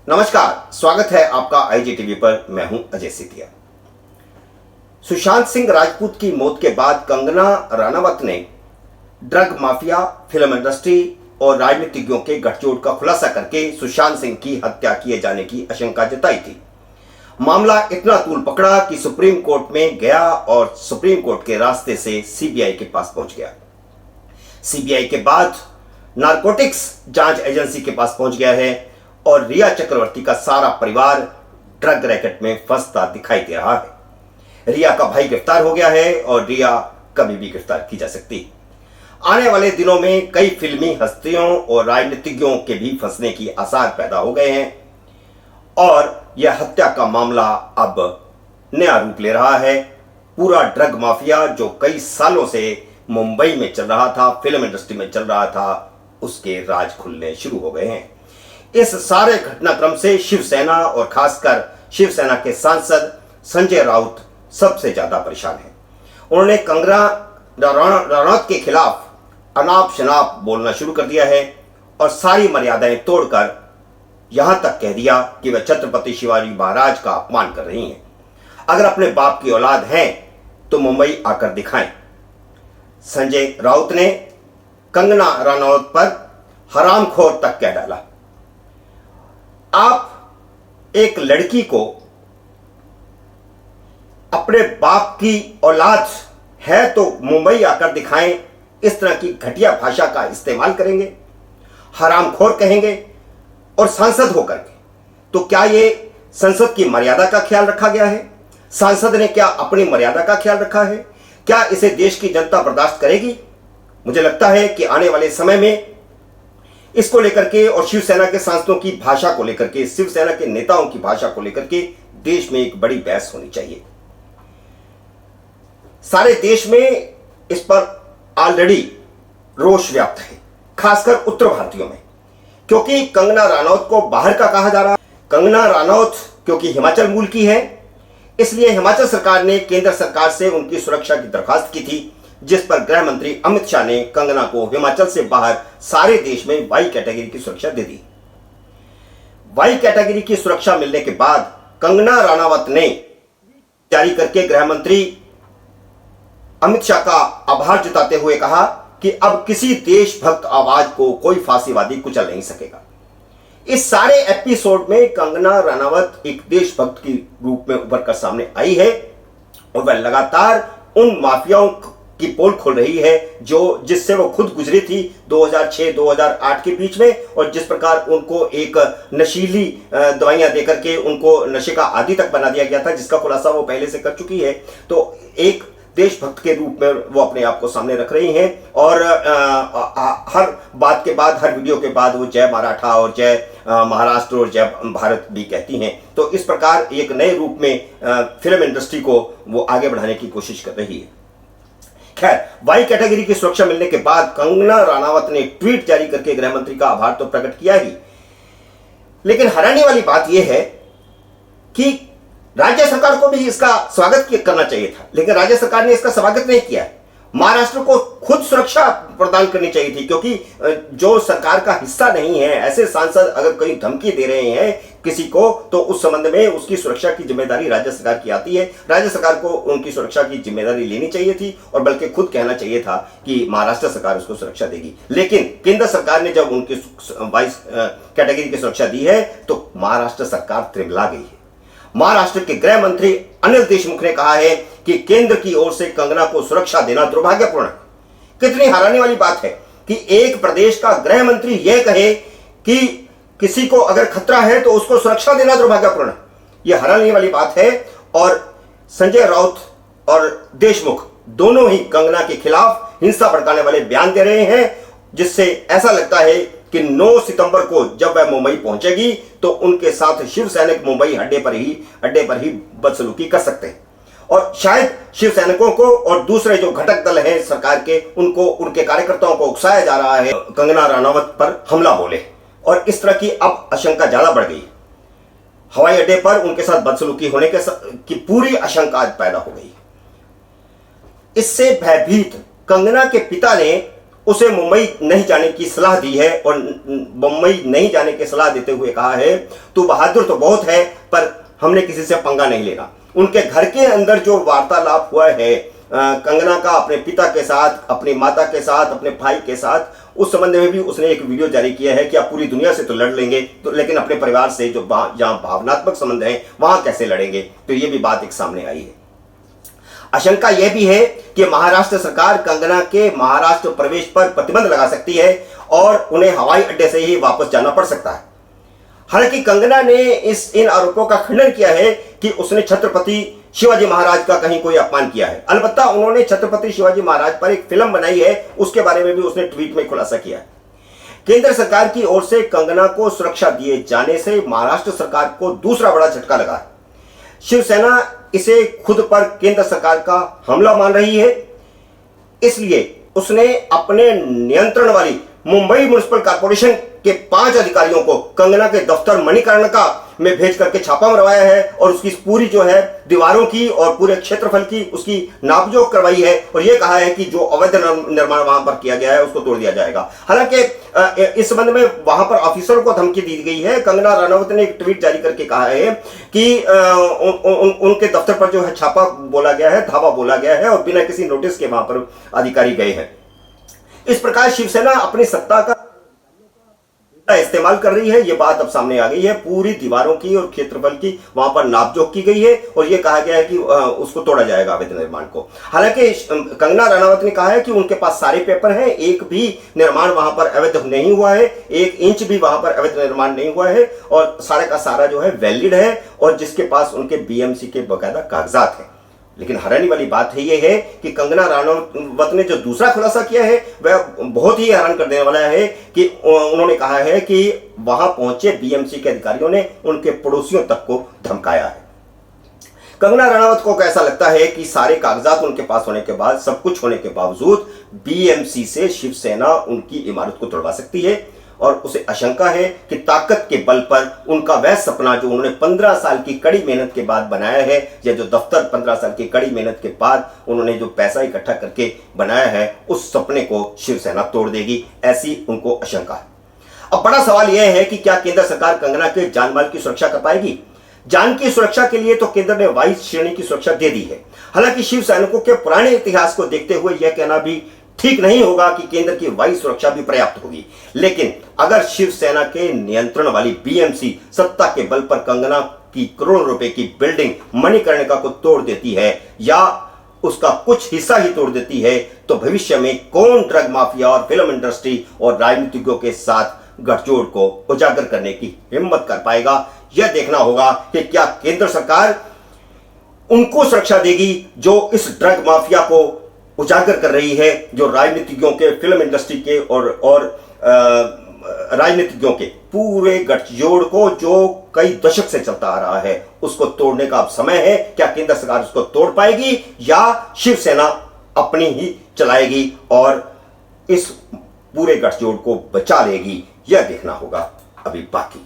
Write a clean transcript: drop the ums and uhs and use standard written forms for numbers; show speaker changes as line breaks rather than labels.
नमस्कार, स्वागत है आपका आईजीटीवी पर। मैं हूं अजय सितिया। सुशांत सिंह राजपूत की मौत के बाद कंगना रनावत ने ड्रग माफिया, फिल्म इंडस्ट्री और राजनीतिज्ञों के गठजोड़ का खुलासा करके सुशांत सिंह की हत्या किए जाने की आशंका जताई थी। मामला इतना तूल पकड़ा कि सुप्रीम कोर्ट में गया और सुप्रीम कोर्ट के रास्ते से सीबीआई के पास पहुंच गया। सीबीआई के बाद नारकोटिक्स जांच एजेंसी के पास पहुंच गया है और रिया चक्रवर्ती का सारा परिवार ड्रग रैकेट में फंसता दिखाई दे रहा है। रिया का भाई गिरफ्तार हो गया है और रिया कभी भी गिरफ्तार की जा सकती है। आने वाले दिनों में कई फिल्मी हस्तियों और राजनीतिज्ञों के भी फंसने की आसार पैदा हो गए हैं और यह हत्या का मामला अब नया रूप ले रहा है। पूरा ड्रग माफिया जो कई सालों से मुंबई में चल रहा था, फिल्म इंडस्ट्री में चल रहा था, उसके राज खुलने शुरू हो गए हैं। इस सारे घटनाक्रम से शिवसेना और खासकर शिवसेना के सांसद संजय राउत सबसे ज्यादा परेशान हैं। उन्होंने कंगना रनावत के खिलाफ अनाप शनाप बोलना शुरू कर दिया है और सारी मर्यादाएं तोड़कर यहां तक कह दिया कि वह छत्रपति शिवाजी महाराज का अपमान कर रही हैं। अगर अपने बाप की औलाद हैं तो मुंबई आकर दिखाएं। संजय राउत ने कंगना रनावत पर हरामखोर तक कह डाला। आप एक लड़की को अपने बाप की औलाद है तो मुंबई आकर दिखाएं, इस तरह की घटिया भाषा का इस्तेमाल करेंगे, हरामखोर कहेंगे और सांसद होकर के। तो क्या ये संसद की मर्यादा का ख्याल रखा गया है? सांसद ने क्या अपनी मर्यादा का ख्याल रखा है? क्या इसे देश की जनता बर्दाश्त करेगी? मुझे लगता है कि आने वाले समय में इसको लेकर के और शिवसेना के सांसदों की भाषा को लेकर के, शिवसेना के नेताओं की भाषा को लेकर के देश में एक बड़ी बहस होनी चाहिए। सारे देश में इस पर ऑलरेडी रोष व्याप्त है, खासकर उत्तर भारतीयों में, क्योंकि कंगना रनावत को बाहर का कहा जा रहा है। कंगना रनावत क्योंकि हिमाचल मूल की है, इसलिए हिमाचल सरकार ने केंद्र सरकार से उनकी सुरक्षा की दरखास्त की थी, जिस पर गृह मंत्री अमित शाह ने कंगना को हिमाचल से बाहर सारे देश में वाई कैटेगरी की सुरक्षा दे दी। वाई कैटेगरी की सुरक्षा मिलने के बाद कंगना रनावत ने जारी करके गृह मंत्री अमित शाह का आभार जताते हुए कहा कि अब किसी देशभक्त आवाज को कोई फांसीवादी कुचल नहीं सकेगा। इस सारे एपिसोड में कंगना रनावत एक देशभक्त के रूप में उभर कर सामने आई है और वह लगातार उन माफियाओं की पोल खोल रही है जो जिससे वो खुद गुजरी थी 2006-2008 के बीच में, और जिस प्रकार उनको एक नशीली दवाइयां देकर के उनको नशे का आदी तक बना दिया गया था, जिसका खुलासा वो पहले से कर चुकी है। तो एक देशभक्त के रूप में वो अपने आप को सामने रख रही हैं और हर बात के बाद, हर वीडियो के बाद वो जय मराठा और जय महाराष्ट्र और जय भारत भी कहती हैं। तो इस प्रकार एक नए रूप में फिल्म इंडस्ट्री को वो आगे बढ़ाने की कोशिश कर रही है। खैर, वाई कैटेगरी की सुरक्षा मिलने के बाद कंगना रनावत ने ट्वीट जारी करके गृह मंत्री का आभार तो प्रकट किया ही, लेकिन हैरानी वाली बात यह है कि राज्य सरकार को भी इसका स्वागत करना चाहिए था, लेकिन राज्य सरकार ने इसका स्वागत नहीं किया। महाराष्ट्र को खुद सुरक्षा प्रदान करनी चाहिए थी, क्योंकि जो सरकार का हिस्सा नहीं है, ऐसे सांसद अगर कोई धमकी दे रहे हैं किसी को, तो उस संबंध में उसकी सुरक्षा की जिम्मेदारी राज्य सरकार की आती है। राज्य सरकार को उनकी सुरक्षा की जिम्मेदारी लेनी चाहिए थी और बल्कि खुद कहना चाहिए था कि महाराष्ट्र सरकार उसको सुरक्षा देगी। लेकिन केंद्र सरकार ने जब उनकी वाइस कैटेगरी की सुरक्षा दी है तो महाराष्ट्र सरकार त्रिभला गई है। महाराष्ट्र के गृह मंत्री अनिल देशमुख ने कहा है कि केंद्र की ओर से कंगना को सुरक्षा देना दुर्भाग्यपूर्ण है। कितनी हैरानी वाली बात है कि एक प्रदेश का गृह मंत्री यह कहे कि किसी को अगर खतरा है तो उसको सुरक्षा देना दुर्भाग्यपूर्ण है। यह हैरानी वाली बात है और संजय राउत और देशमुख दोनों ही कंगना के खिलाफ हिंसा भड़काने वाले बयान दे रहे हैं, जिससे ऐसा लगता है कि 9 सितंबर को जब वह मुंबई पहुंचेगी तो उनके साथ शिव सैनिक मुंबई अड्डे पर ही बदसलूकी कर सकते हैं और शायद शिव सैनिकों को और दूसरे जो घटक दल हैं सरकार के, उनको, उनके कार्यकर्ताओं को उकसाया जा रहा है कंगना रनावत पर हमला बोले, और इस तरह की अब आशंका ज्यादा बढ़ गई। हवाई अड्डे पर उनके साथ बदसलूकी होने की पूरी आशंका पैदा हो गई। इससे भयभीत कंगना के पिता ने उसे मुंबई नहीं जाने की सलाह दी है और मुंबई नहीं जाने की सलाह देते हुए कहा है तू बहादुर तो बहुत है पर हमने किसी से पंगा नहीं लेना। उनके घर के अंदर जो वार्तालाप हुआ है कंगना का अपने पिता के साथ, अपनी माता के साथ, अपने भाई के साथ, उस संबंध में भी उसने एक वीडियो जारी किया है कि आप पूरी दुनिया से तो लड़ लेंगे तो लेकिन अपने परिवार से जो जहां भावनात्मक संबंध है वहां कैसे लड़ेंगे। तो ये भी बात एक सामने आई है। आशंका यह भी है कि महाराष्ट्र सरकार कंगना के महाराष्ट्र प्रवेश पर प्रतिबंध लगा सकती है और उन्हें हवाई अड्डे से ही वापस जाना पड़ सकता है। हालांकि कंगना ने इन आरोपों का खंडन किया है कि उसने छत्रपति शिवाजी महाराज का कहीं कोई अपमान किया है। अलबत्ता उन्होंने छत्रपति शिवाजी महाराज पर एक फिल्म बनाई है, उसके बारे में भी उसने ट्वीट में खुलासा किया है। केंद्र सरकार की ओर से कंगना को सुरक्षा दिए जाने से महाराष्ट्र सरकार को दूसरा बड़ा झटका लगा है। शिवसेना इसे खुद पर केंद्र सरकार का हमला मान रही है, इसलिए उसने अपने नियंत्रण वाली मुंबई म्युनिसिपल कॉर्पोरेशन के 5 अधिकारियों को कंगना के दफ्तर मणिकर्णिका में भेज करके छापा मरवाया है और उसकी पूरी जो है दीवारों की और पूरे क्षेत्रफल की उसकी नापजोख करवाई है और यह कहा है कि जो अवैध निर्माण वहां पर किया गया है उसको तोड़ दिया जाएगा। हालांकि इस संबंध में वहां पर ऑफिसरों को धमकी दी गई है। कंगना रनौत ने एक ट्वीट जारी करके कहा है कि उनके दफ्तर पर जो है छापा बोला गया है, धावा बोला गया है और बिना किसी नोटिस के वहां पर अधिकारी गए हैं। इस प्रकार शिवसेना अपनी सत्ता का इस्तेमाल कर रही है, यह बात अब सामने आ गई है। पूरी दीवारों की और क्षेत्रफल की वहां पर नापजोख की गई है और यह कहा गया है कि उसको तोड़ा जाएगा अवैध निर्माण को। हालांकि कंगना रनौत ने कहा है कि उनके पास सारे पेपर हैं, एक भी निर्माण वहां पर अवैध नहीं हुआ है, 1 इंच भी वहां पर अवैध निर्माण नहीं हुआ है और सारा का सारा जो है वैलिड है और जिसके पास उनके बीएमसी के बकायदा कागजात हैं। लेकिन हैरानी वाली बात है यह है कि कंगना रनौत ने जो दूसरा खुलासा किया है वह बहुत ही हैरान कर देने वाला है कि उन्होंने कहा है कि वहां पहुंचे बीएमसी के अधिकारियों ने उनके पड़ोसियों तक को धमकाया है। कंगना रनौत को कैसा लगता है कि सारे कागजात उनके पास होने के बाद, सब कुछ होने के बावजूद बीएमसी से शिवसेना उनकी इमारत को तोड़वा सकती है और उसे आशंका है कि ताकत के बल पर उनका वह सपना जो उन्होंने 15 साल की कड़ी मेहनत के बाद बनाया है, या जो दफ्तर 15 साल की कड़ी मेहनत के बाद उन्होंने जो पैसा इकट्ठा करके बनाया है, उस सपने को शिवसेना तोड़ देगी, ऐसी उनको आशंका है। अब बड़ा सवाल यह है कि क्या केंद्र सरकार कंगना के जान माल की सुरक्षा कर पाएगी? जान की सुरक्षा के लिए तो केंद्र ने 22 श्रेणी की सुरक्षा दे दी है। हालांकि शिव सैनिकों के पुराने इतिहास को देखते हुए यह कहना भी ठीक नहीं होगा कि केंद्र की वायु सुरक्षा भी पर्याप्त होगी। लेकिन अगर शिवसेना के नियंत्रण वाली बीएमसी सत्ता के बल पर कंगना की करोड़ों रुपए की बिल्डिंग मणिकर्णिका को तोड़ देती है या उसका कुछ हिस्सा ही तोड़ देती है, तो भविष्य में कौन ड्रग माफिया और फिल्म इंडस्ट्री और राजनीतिज्ञों के साथ गठजोड़ को उजागर करने की हिम्मत कर पाएगा? यह देखना होगा कि क्या केंद्र सरकार उनको सुरक्षा देगी जो इस ड्रग माफिया को उजागर कर रही है, जो राजनीतिज्ञों के, फिल्म इंडस्ट्री के और राजनीतिज्ञों के पूरे गठजोड़ को जो कई दशक से चलता आ रहा है, उसको तोड़ने का अब समय है। क्या केंद्र सरकार उसको तोड़ पाएगी या शिवसेना अपनी ही चलाएगी और इस पूरे गठजोड़ को बचा लेगी? यह देखना होगा अभी बाकी।